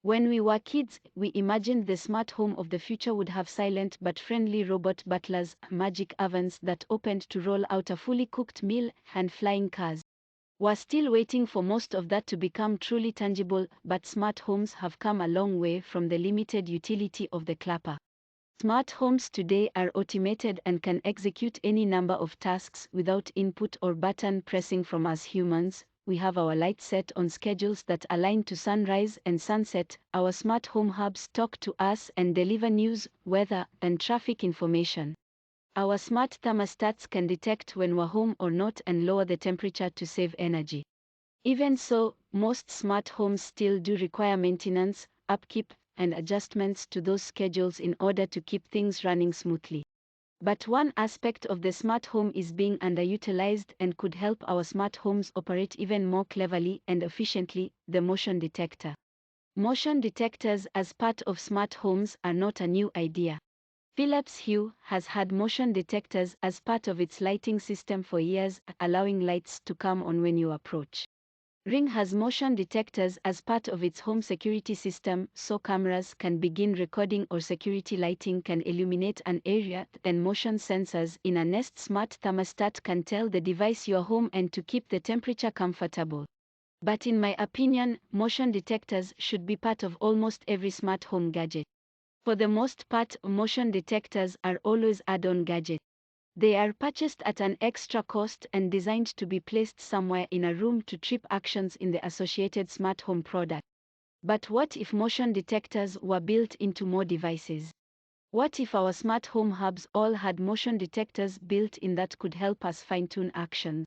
When we were kids, we imagined the smart home of the future would have silent but friendly robot butlers, magic ovens that opened to roll out a fully cooked meal, and flying cars. We're still waiting for most of that to become truly tangible, but smart homes have come a long way from the limited utility of the clapper. Smart homes today are automated and can execute any number of tasks without input or button pressing from us humans. We have our lights set on schedules that align to sunrise and sunset. Our smart home hubs talk to us and deliver news, weather, and traffic information. Our smart thermostats can detect when we're home or not and lower the temperature to save energy. Even so, most smart homes still do require maintenance, upkeep, and adjustments to those schedules in order to keep things running smoothly. But one aspect of the smart home is being underutilized and could help our smart homes operate even more cleverly and efficiently: the motion detector. Motion detectors as part of smart homes are not a new idea. Philips Hue has had motion detectors as part of its lighting system for years, allowing lights to come on when you approach. Ring has motion detectors as part of its home security system, so cameras can begin recording or security lighting can illuminate an area. Then motion sensors in a Nest Smart thermostat can tell the device you're home and to keep the temperature comfortable. But in my opinion, motion detectors should be part of almost every smart home gadget. For the most part, motion detectors are always add-on gadgets. They are purchased at an extra cost and designed to be placed somewhere in a room to trip actions in the associated smart home product. But what if motion detectors were built into more devices? What if our smart home hubs all had motion detectors built in that could help us fine-tune actions?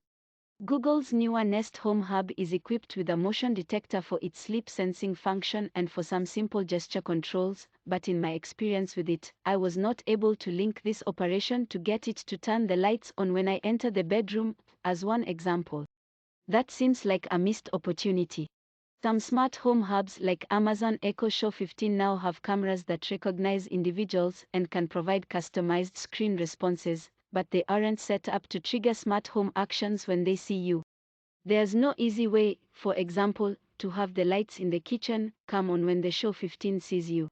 Google's newer Nest Home Hub is equipped with a motion detector for its sleep sensing function and for some simple gesture controls, but in my experience with it, I was not able to link this operation to get it to turn the lights on when I enter the bedroom, as one example. That seems like a missed opportunity. Some smart home hubs like Amazon Echo Show 15 now have cameras that recognize individuals and can provide customized screen responses, but they aren't set up to trigger smart home actions when they see you. There's no easy way, for example, to have the lights in the kitchen come on when the Show 15 sees you.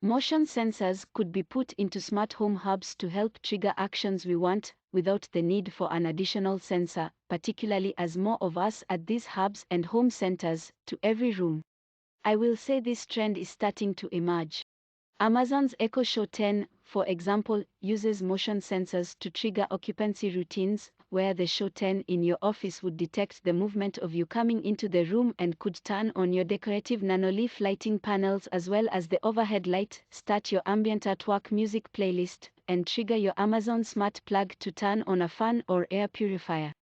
Motion sensors could be put into smart home hubs to help trigger actions we want, without the need for an additional sensor, particularly as more of us add these hubs and home centers to every room. I will say this trend is starting to emerge. Amazon's Echo Show 10, for example, uses motion sensors to trigger occupancy routines, where the Show 10 in your office would detect the movement of you coming into the room and could turn on your decorative nanoleaf lighting panels as well as the overhead light, start your ambient artwork music playlist, and trigger your Amazon Smart Plug to turn on a fan or air purifier.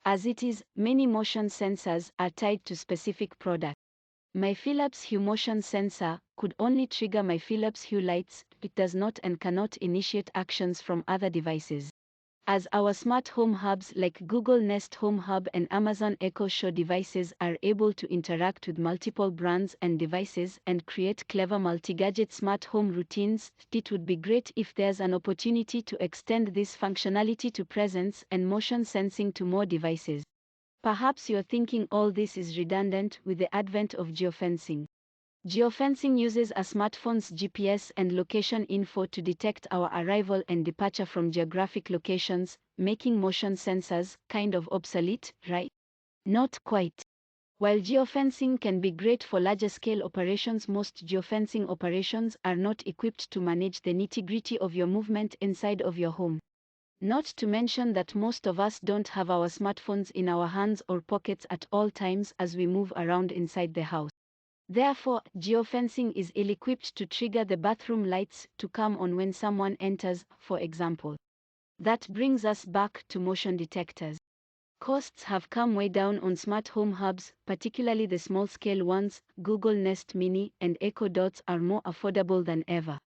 As it is, many motion sensors are tied to specific products. My Philips Hue motion sensor could only trigger my Philips Hue lights. It does not and cannot initiate actions from other devices. As our smart home hubs like Google Nest Home Hub and Amazon Echo Show devices are able to interact with multiple brands and devices and create clever multi-gadget smart home routines, it would be great if there's an opportunity to extend this functionality to presence and motion sensing to more devices. Perhaps you're thinking all this is redundant with the advent of geofencing. Geofencing uses a smartphone's GPS and location info to detect our arrival and departure from geographic locations, making motion sensors kind of obsolete, right? Not quite. While geofencing can be great for larger scale operations, most geofencing operations are not equipped to manage the nitty-gritty of your movement inside of your home. Not to mention that most of us don't have our smartphones in our hands or pockets at all times as we move around inside the house. Therefore, geofencing is ill-equipped to trigger the bathroom lights to come on when someone enters, for example. That brings us back to motion detectors. Costs have come way down on smart home hubs, particularly the small-scale ones. Google Nest Mini and Echo Dots are more affordable than ever.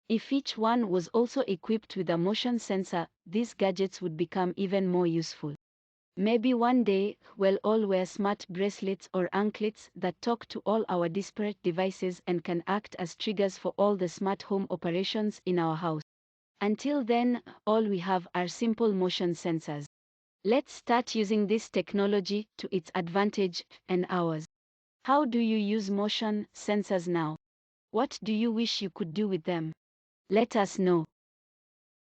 If each one was also equipped with a motion sensor, these gadgets would become even more useful. Maybe one day, we'll all wear smart bracelets or anklets that talk to all our disparate devices and can act as triggers for all the smart home operations in our house. Until then, all we have are simple motion sensors. Let's start using this technology to its advantage and ours. How do you use motion sensors now? What do you wish you could do with them? Let us know.